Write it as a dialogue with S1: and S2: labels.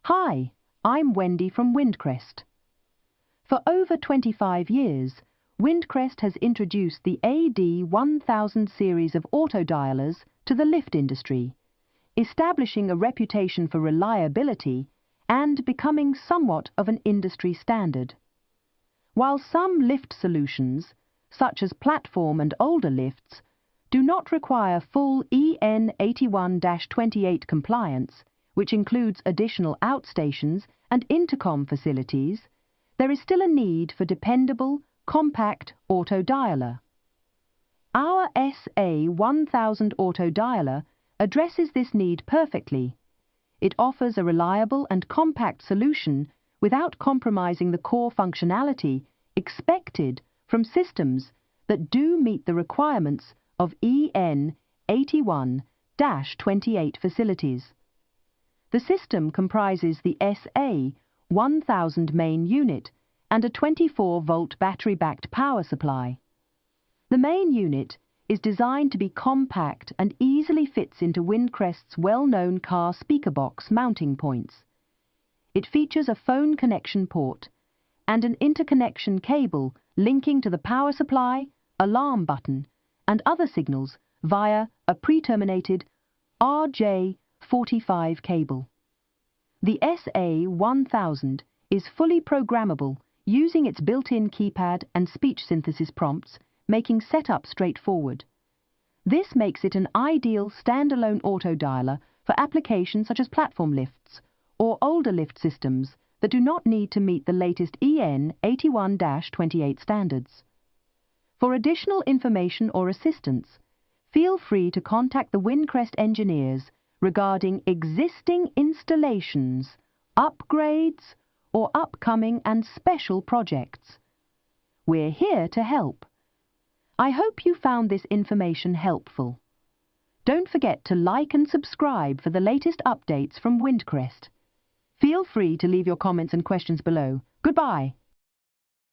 S1: Hi, I'm Wendy from Windcrest. For over 25 years, Windcrest has introduced the AD1000 series of autodialers to the lift industry, establishing a reputation for reliability and becoming somewhat of an industry standard. While some lift solutions, such as platform and older lifts, do not require full EN 81-28 compliance, which includes additional outstations and intercom facilities, there is still a need for dependable, compact autodialer. Our SA1000 Autodialler addresses this need perfectly. It offers a reliable and compact solution without compromising the core functionality expected from systems that do meet the requirements of EN 81-28 facilities. The system comprises the SA1000 main unit and a 24-volt battery-backed power supply. The main unit is designed to be compact and easily fits into Windcrest's well-known car speaker box mounting points. It features a phone connection port and an interconnection cable linking to the power supply, alarm button, and other signals via a pre-terminated RJ45 cable. The SA1000 is fully programmable using its built-in keypad and speech synthesis prompts, making setup straightforward. This makes it an ideal standalone autodialer for applications such as platform lifts or older lift systems that do not need to meet the latest EN 81-28 standards. For additional information or assistance, feel free to contact the Windcrest engineers regarding existing installations, upgrades, or upcoming and special projects. We're here to help. I hope you found this information helpful. Don't forget to like and subscribe for the latest updates from Windcrest. Feel free to leave your comments and questions below. Goodbye.